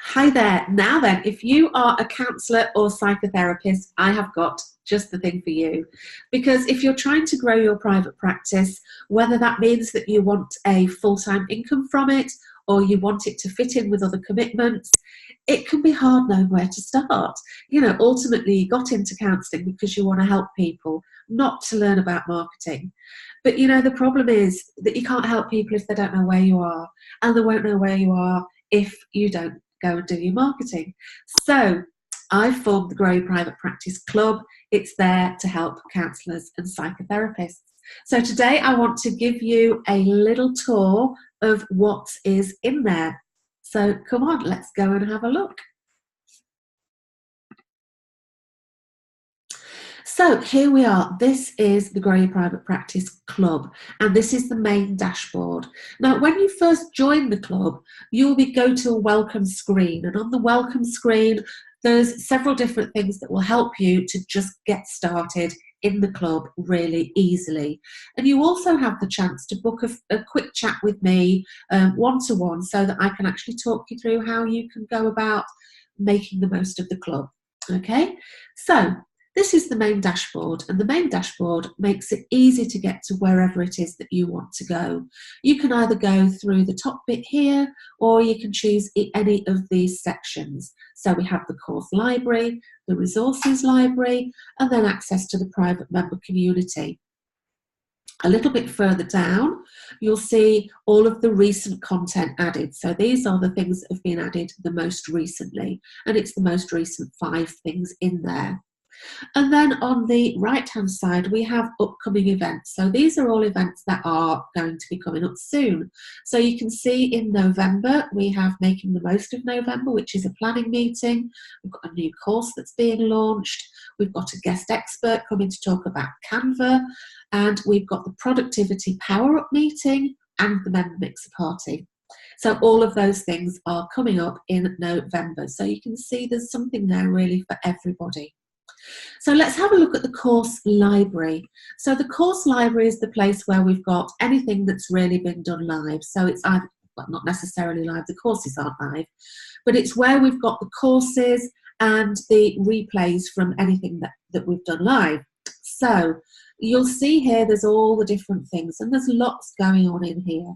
Hi there. Now then, if you are a counsellor or psychotherapist, I have got just the thing for you. Because if you're trying to grow your private practice, whether that means that you want a full-time income from it or you want it to fit in with other commitments, it can be hard knowing where to start. You know, ultimately you got into counselling because you want to help people, not to learn about marketing. But you know, the problem is that you can't help people if they don't know where you are, and they won't know where you are if you don't go and do your marketing. So I formed the Grow Your Private Practice Club. It's there to help counsellors and psychotherapists. So today I want to give you a little tour of what is in there. So come on, let's go and have a look. So here we are. This is the Grow Your Private Practice Club, and this is the main dashboard. Now, when you first join the club, you'll go to a welcome screen, and on the welcome screen, there's several different things that will help you to just get started in the club really easily. And you also have the chance to book a quick chat with me one-to-one, so that I can actually talk you through how you can go about making the most of the club. Okay, so this is the main dashboard, and the main dashboard makes it easy to get to wherever it is that you want to go. You can either go through the top bit here, or you can choose any of these sections. So we have the course library, the resources library, and then access to the private member community. A little bit further down, you'll see all of the recent content added. So these are the things that have been added the most recently, and it's the most recent 5 things in there. And then on the right-hand side, we have upcoming events. So these are all events that are going to be coming up soon. So you can see in November, we have Making the Most of November, which is a planning meeting. We've got a new course that's being launched. We've got a guest expert coming to talk about Canva. And we've got the Productivity Power-Up meeting and the Member Mixer Party. So all of those things are coming up in November. So you can see there's something there really for everybody. So let's have a look at the course library. So the course library is the place where we've got anything that's really been done live. So it's either, well, not necessarily live, the courses aren't live, but it's where we've got the courses and the replays from anything that we've done live. So you'll see here there's all the different things, and there's lots going on in here.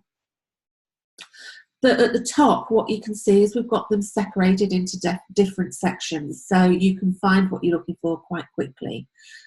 But at the top, what you can see is we've got them separated into different sections, so you can find what you're looking for quite quickly.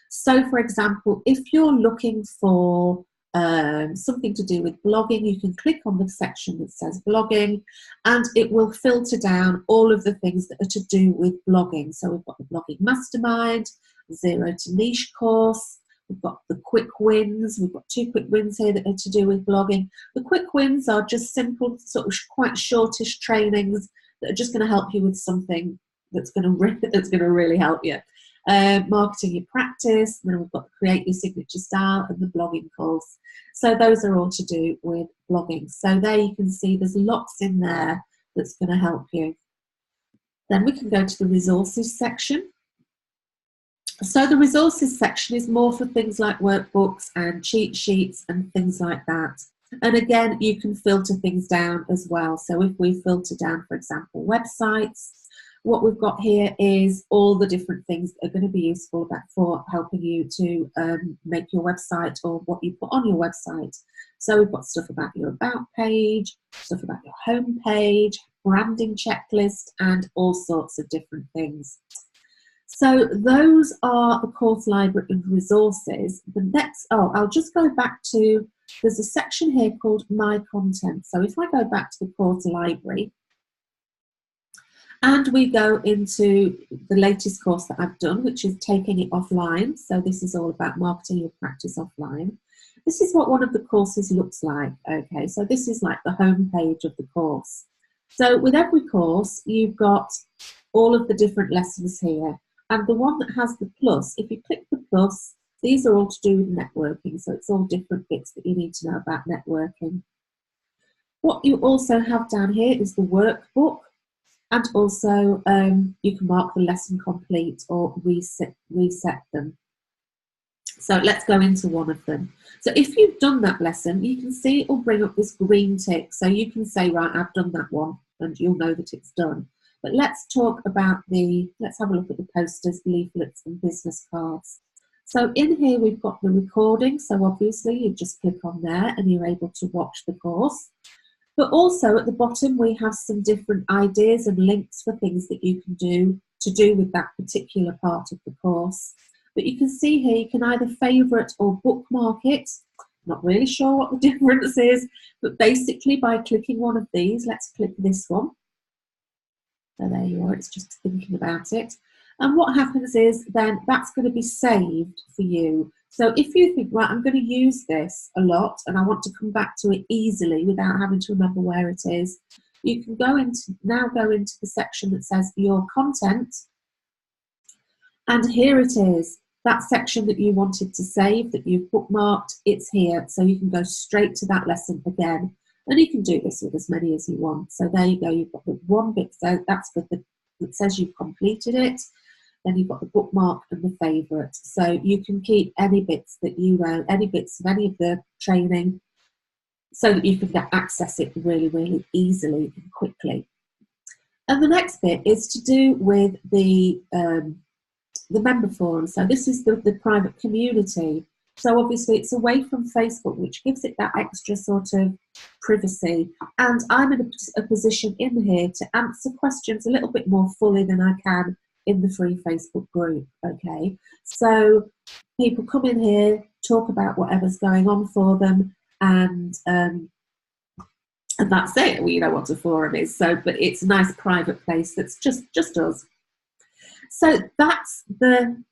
So, for example, if you're looking for something to do with blogging, you can click on the section that says blogging, and it will filter down all of the things that are to do with blogging. So we've got the Blogging Mastermind, Zero to Niche course. We've got the quick wins. We've got 2 quick wins here that are to do with blogging. The quick wins are just simple, sort of quite shortish trainings that are just going to help you with something that's going to really help you. Marketing your practice. And then we've got the Create Your Signature Style and the blogging course. So those are all to do with blogging. So there you can see there's lots in there that's going to help you. Then we can go to the resources section. So the resources section is more for things like workbooks and cheat sheets and things like that. And again, you can filter things down as well. So if we filter down, for example, websites, what we've got here is all the different things that are going to be useful for helping you to make your website or what you put on your website. So we've got stuff about your about page, stuff about your home page, branding checklist, and all sorts of different things. So those are the course library and resources. The next, I'll just go back to, there's a section here called My Content. So if I go back to the course library and we go into the latest course that I've done, which is Taking It Offline. So this is all about marketing your practice offline. This is what one of the courses looks like. Okay, so this is like the home page of the course. So with every course, you've got all of the different lessons here. And the one that has the plus, if you click the plus, these are all to do with networking. So it's all different bits that you need to know about networking. What you also have down here is the workbook. And also you can mark the lesson complete or reset them. So let's go into one of them. So if you've done that lesson, you can see it will bring up this green tick. So you can say, right, I've done that one, and you'll know that it's done. But let's talk about let's have a look at the posters, leaflets and business cards. So in here we've got the recording, so obviously you just click on there and you're able to watch the course. But also at the bottom we have some different ideas and links for things that you can do to do with that particular part of the course. But you can see here you can either favourite or bookmark it. Not really sure what the difference is, but basically by clicking one of these, let's click this one. So there you are, it's just thinking about it. And what happens is then that's going to be saved for you. So if you think, right, I'm going to use this a lot and I want to come back to it easily without having to remember where it is, you can go into the section that says your content. And here it is, that section that you wanted to save, that you've bookmarked, it's here. So you can go straight to that lesson again. And you can do this with as many as you want. So there you go, you've got the one bit, so that's for it says you've completed it. Then you've got the bookmark and the favourite. So you can keep any bits that you any bits of any of the training so that you can access it really, really easily and quickly. And the next bit is to do with the member forum. So this is the private community. So obviously it's away from Facebook, which gives it that extra sort of privacy. And I'm in a position in here to answer questions a little bit more fully than I can in the free Facebook group, okay? So people come in here, talk about whatever's going on for them, and that's it. We know what a forum is. So, but it's a nice private place that's just us. So that's the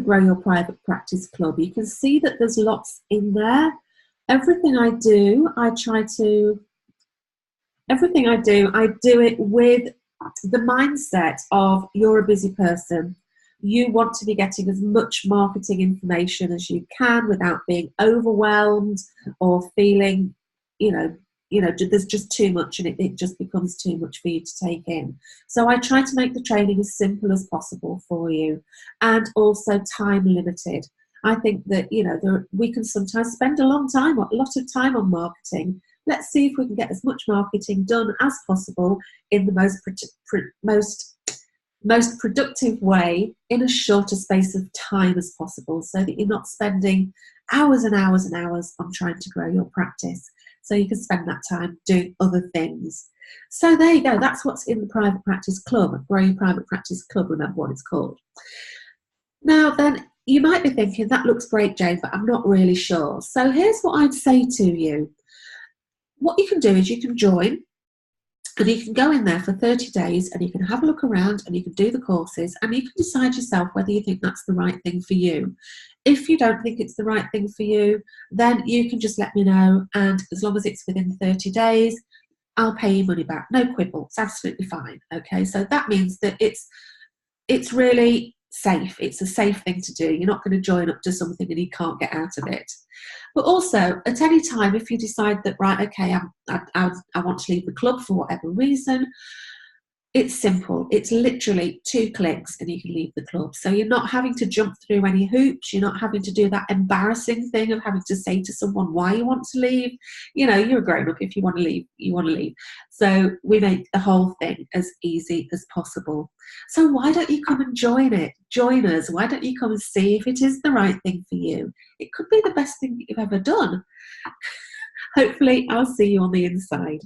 Grow Your Private Practice Club. You can see that there's lots in there. Everything I do it with the mindset of you're a busy person. You want to be getting as much marketing information as you can without being overwhelmed or feeling, there's just too much and it just becomes too much for you to take in. So I try to make the training as simple as possible for you and also time limited. I think that, we can sometimes spend a lot of time on marketing. Let's see if we can get as much marketing done as possible in the most productive way in a shorter space of time as possible, so that you're not spending hours and hours and hours on trying to grow your practice. So you can spend that time doing other things. So there you go. That's what's in the Private Practice Club. Grow Your Private Practice Club, remember what it's called. Now then, you might be thinking, that looks great, Jane, but I'm not really sure. So here's what I'd say to you. What you can do is you can join and you can go in there for 30 days and you can have a look around and you can do the courses and you can decide yourself whether you think that's the right thing for you. If you don't think it's the right thing for you, then you can just let me know, and as long as it's within 30 days, I'll pay you money back. No quibble, it's absolutely fine. Okay, so that means that it's really safe. It's a safe thing to do. You're not going to join up to something and you can't get out of it. But also, at any time, if you decide that, right, okay, I want to leave the club for whatever reason, it's simple. It's literally 2 clicks and you can leave the club. So you're not having to jump through any hoops. You're not having to do that embarrassing thing of having to say to someone why you want to leave. You're a grown-up. If you want to leave, you want to leave. So we make the whole thing as easy as possible. So why don't you come and join it? Join us. Why don't you come and see if it is the right thing for you? It could be the best thing that you've ever done. Hopefully, I'll see you on the inside.